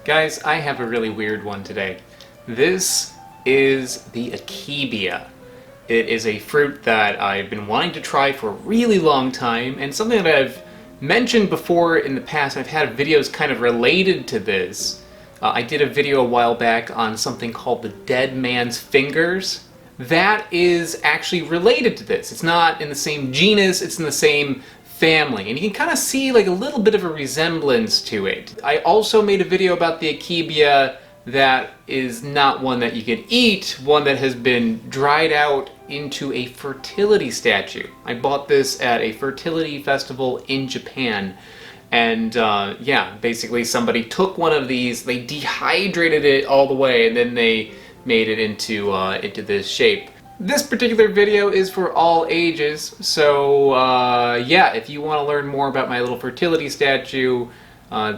Guys, I have a really weird one today. This is the Akebia. It is a fruit that I've been wanting to try for a really long time, and something that I've mentioned before in the past. I've had videos kind of related to this. I did a video a while back on something called the dead man's fingers. That is actually related to this. It's not in the same genus, it's in the same family, and you can kind of see like a little bit of a resemblance to it. I also made a video about the Akebia that is not one that you can eat, one that has been dried out into a fertility statue. I bought this at a fertility festival in Japan, and yeah, basically somebody took one of these, they dehydrated it all the way, and then they made it into this shape. This particular video is for all ages, so yeah, if you want to learn more about my little fertility statue,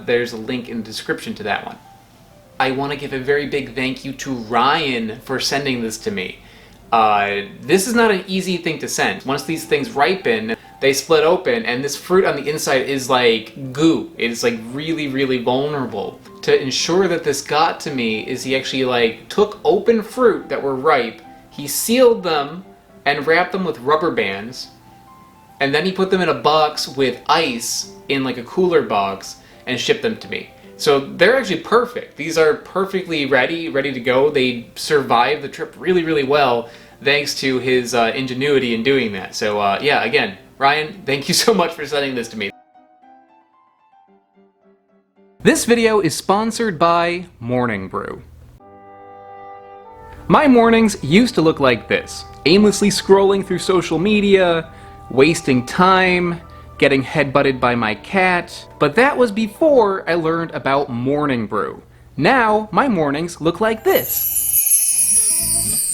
there's a link in the description to that one. I want to give a very big thank you to Ryan for sending this to me. This is not an easy thing to send. Once these things ripen, they split open, and this fruit on the inside is like goo. It's like really, really vulnerable. To ensure that this got to me is he actually like took open fruit that were ripe, he sealed them and wrapped them with rubber bands, and then he put them in a box with ice in like a cooler box and shipped them to me. So they're actually perfect. These are perfectly ready to go. They survived the trip really, really well thanks to his ingenuity in doing that. So yeah, again, Ryan, thank you so much for sending this to me. This video is sponsored by Morning Brew. My mornings used to look like this, aimlessly scrolling through social media, wasting time, getting headbutted by my cat, but that was before I learned about Morning Brew. Now, my mornings look like this.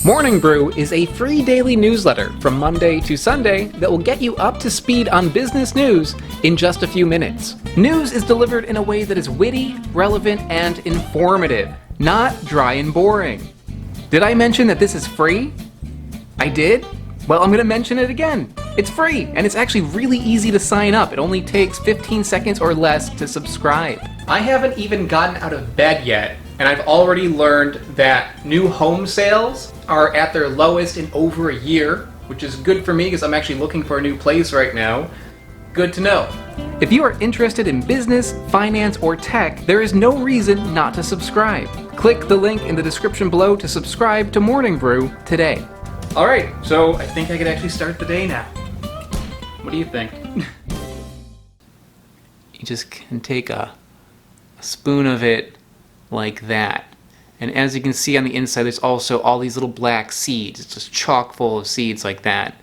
Morning Brew is a free daily newsletter from Monday to Sunday that will get you up to speed on business news in just a few minutes. News is delivered in a way that is witty, relevant, and informative, not dry and boring. Did I mention that this is free? I did? Well, I'm going to mention it again. It's free, and it's actually really easy to sign up. It only takes 15 seconds or less to subscribe. I haven't even gotten out of bed yet, and I've already learned that new home sales are at their lowest in over a year, which is good for me because I'm actually looking for a new place right now. Good to know. If you are interested in business, finance, or tech, there is no reason not to subscribe. Click the link in the description below to subscribe to Morning Brew today. Alright, so I think I could actually start the day now. What do you think? You just can take a spoon of it like that. And as you can see on the inside, there's also all these little black seeds. It's just chock full of seeds like that.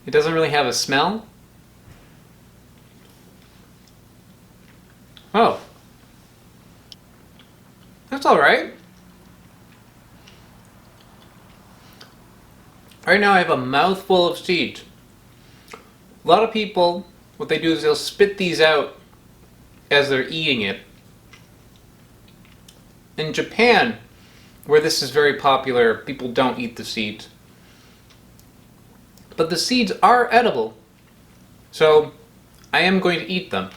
It doesn't really have a smell. Oh. That's alright. Right now I have a mouthful of seeds. A lot of people, what they do is they'll spit these out as they're eating it. In Japan, where this is very popular, people don't eat the seeds. But the seeds are edible, so I am going to eat them.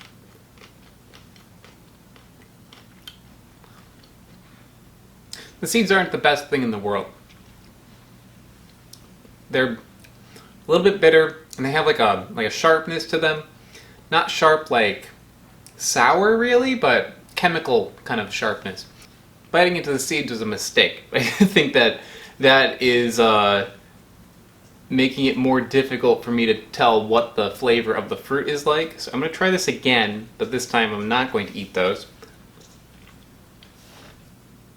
The seeds aren't the best thing in the world. They're a little bit bitter, and they have like a sharpness to them. Not sharp like sour really, but chemical kind of sharpness. Biting into the seeds was a mistake. I think that is making it more difficult for me to tell what the flavor of the fruit is like. So I'm going to try this again, but this time I'm not going to eat those.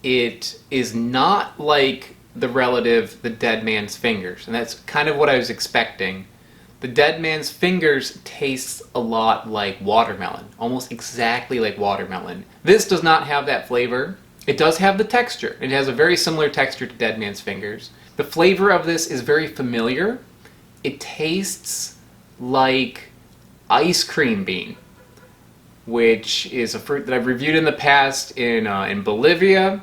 It is not like the relative, the dead man's fingers, and that's kind of what I was expecting. The dead man's fingers tastes a lot like watermelon, almost exactly like watermelon. This does not have that flavor. It does have the texture. It has a very similar texture to dead man's fingers. The flavor of this is very familiar. It tastes like ice cream bean, which is a fruit that I've reviewed in the past in Bolivia.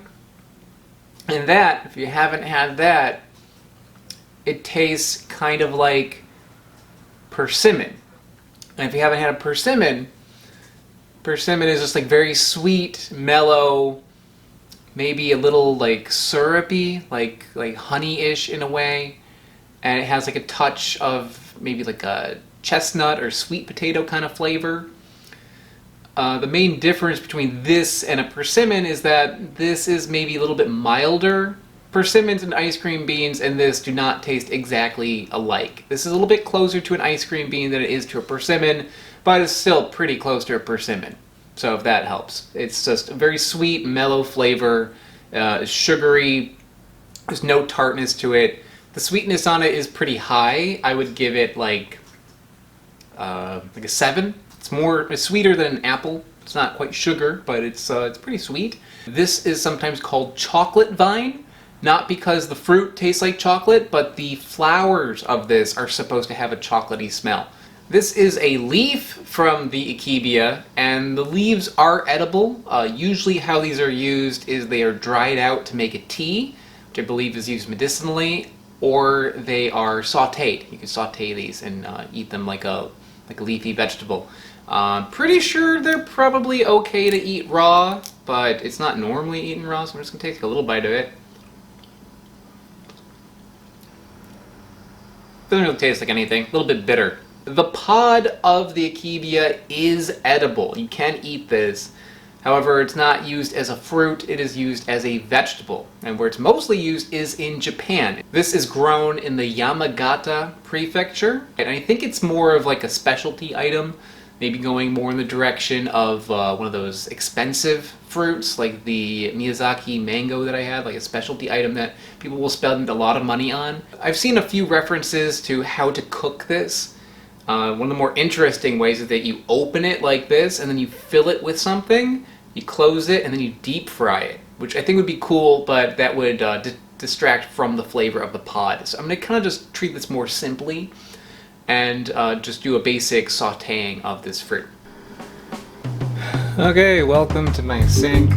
And that, if you haven't had that, it tastes kind of like persimmon. And if you haven't had a persimmon, Persimmon is just like very sweet, mellow, maybe a little like syrupy, like honey-ish in a way. And it has like a touch of maybe like a chestnut or sweet potato kind of flavor. The main difference between this and a persimmon is that this is maybe a little bit milder. Persimmons and ice cream beans and this do not taste exactly alike. This is a little bit closer to an ice cream bean than it is to a persimmon, but it's still pretty close to a persimmon. So if that helps. It's just a very sweet, mellow flavor, sugary, there's no tartness to it. The sweetness on it is pretty high. I would give it like a 7. It's sweeter than an apple. It's not quite sugar, but it's pretty sweet. This is sometimes called chocolate vine, not because the fruit tastes like chocolate, but the flowers of this are supposed to have a chocolatey smell. This is a leaf from the Akebia, and the leaves are edible. Usually how these are used is they are dried out to make a tea, which I believe is used medicinally, or they are sautéed. You can sauté these and eat them like a leafy vegetable. Pretty sure they're probably okay to eat raw, but it's not normally eaten raw, so I'm just going to take a little bite of it. Doesn't really taste like anything, a little bit bitter. The pod of the Akebia is edible. You can eat this. However, it's not used as a fruit, it is used as a vegetable. And where it's mostly used is in Japan. This is grown in the Yamagata prefecture, and I think it's more of like a specialty item, maybe going more in the direction of one of those expensive fruits, like the Miyazaki mango that I had, like a specialty item that people will spend a lot of money on. I've seen a few references to how to cook this. One of the more interesting ways is that you open it like this, and then you fill it with something, you close it, and then you deep fry it, which I think would be cool, but that would distract from the flavor of the pod. So I'm going to kind of just treat this more simply, and just do a basic sautéing of this fruit. Okay, welcome to my sink.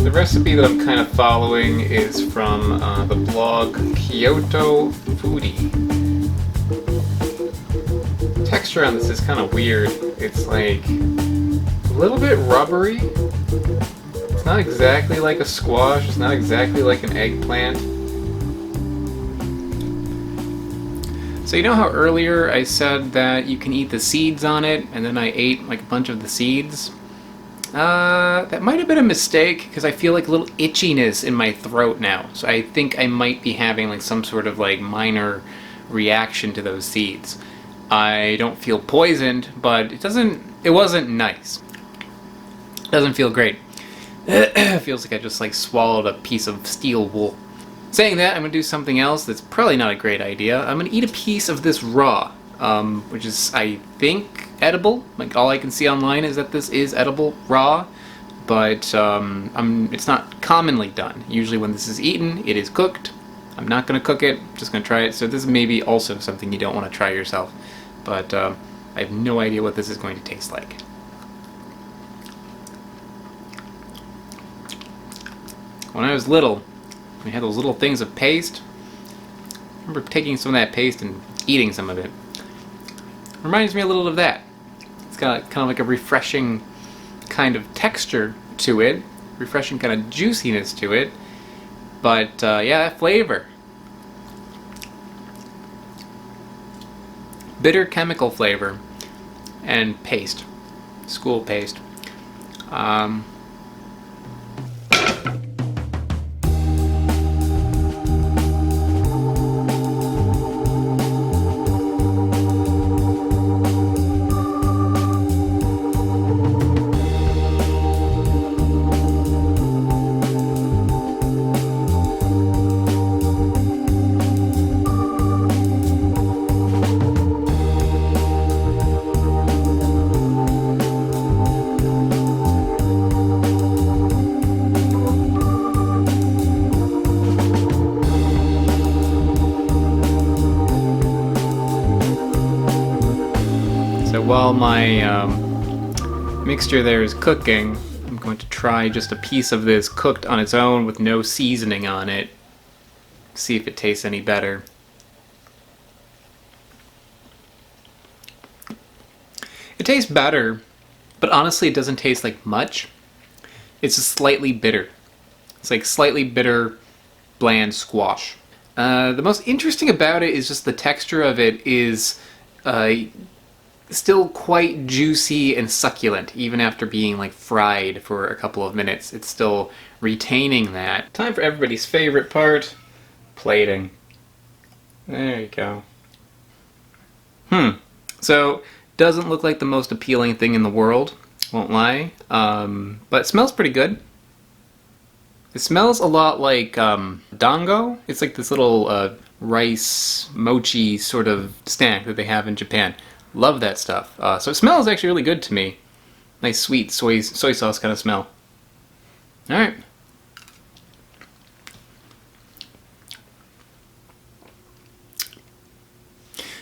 The recipe that I'm kind of following is from the blog Kyoto Foodie. The texture on this is kind of weird. It's like a little bit rubbery. It's not exactly like a squash. It's not exactly like an eggplant. So you know how earlier I said that you can eat the seeds on it, and then I ate like a bunch of the seeds? That might have been a mistake, because I feel like a little itchiness in my throat now. So I think I might be having like some sort of like minor reaction to those seeds. I don't feel poisoned, but it wasn't nice. It doesn't feel great. It feels like I just like swallowed a piece of steel wool. Saying that, I'm gonna do something else that's probably not a great idea. I'm gonna eat a piece of this raw, which is, I think, edible. Like, all I can see online is that this is edible raw, but it's not commonly done. Usually when this is eaten, it is cooked. I'm not going to cook it, just going to try it. So this is maybe also something you don't want to try yourself, but I have no idea what this is going to taste like. When I was little, we had those little things of paste. I remember taking some of that paste and eating some of it. Reminds me a little of that. It's got kind of like a refreshing kind of texture to it, refreshing kind of juiciness to it, but yeah, that flavor. Bitter chemical flavor and paste, school paste. while my mixture there is cooking, I'm going to try just a piece of this cooked on its own with no seasoning on it. See if it tastes any better. It tastes better, but honestly it doesn't taste like much. It's just slightly bitter. It's like slightly bitter, bland squash. The most interesting about it is just the texture of it is still quite juicy and succulent, even after being like fried for a couple of minutes. It's still retaining that. Time for everybody's favorite part, plating. There you go. So, doesn't look like the most appealing thing in the world, won't lie, but it smells pretty good. It smells a lot like dango. It's like this little rice mochi sort of snack that they have in Japan. Love that stuff. So it smells actually really good to me. Nice sweet soy sauce kind of smell. Alright.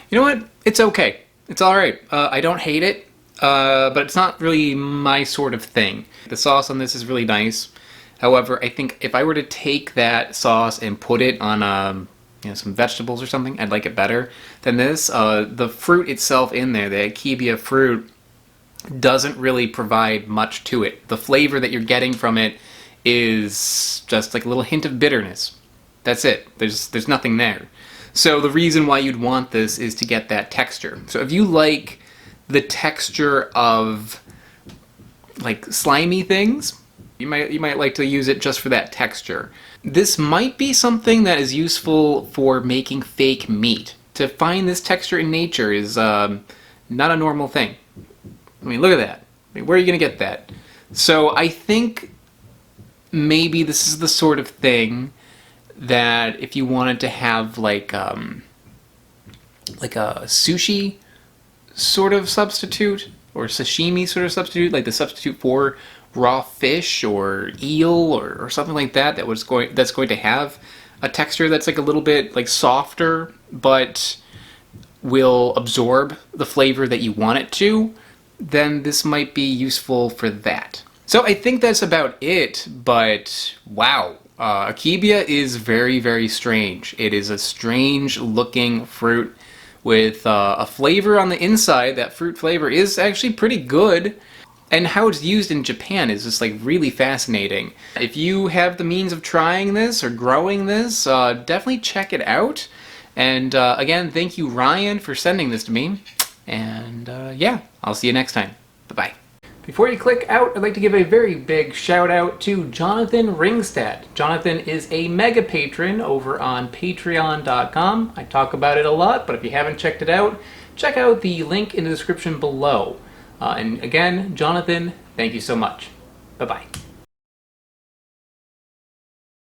You know what? It's okay. It's alright. I don't hate it, but it's not really my sort of thing. The sauce on this is really nice. However, I think if I were to take that sauce and put it on some vegetables or something, I'd like it better than this. The fruit itself in there, the Akebia fruit, doesn't really provide much to it. The flavor that you're getting from it is just like a little hint of bitterness. That's it. There's nothing there. So the reason why you'd want this is to get that texture. So if you like the texture of like slimy things, you might like to use it just for that texture. This might be something that is useful for making fake meat. To find this texture in nature is not a normal thing. I mean, look at that. I mean, where are you going to get that? So I think maybe this is the sort of thing that if you wanted to have like a sushi sort of substitute or sashimi sort of substitute, like the substitute for raw fish or eel or something like that, that's going to have a texture that's like a little bit like softer but will absorb the flavor that you want it to, then this might be useful for that. So I think that's about it, but wow. Akebia is very, very strange. It is a strange looking fruit with a flavor on the inside. That fruit flavor is actually pretty good. And how it's used in Japan is just like really fascinating. If you have the means of trying this or growing this, definitely check it out. And again, thank you Ryan for sending this to me. And yeah, I'll see you next time. Bye-bye. Before you click out, I'd like to give a very big shout out to Jonathan Ringstad. Jonathan is a mega patron over on patreon.com. I talk about it a lot, but if you haven't checked it out, check out the link in the description below. And again, Jonathan, thank you so much. Bye-bye.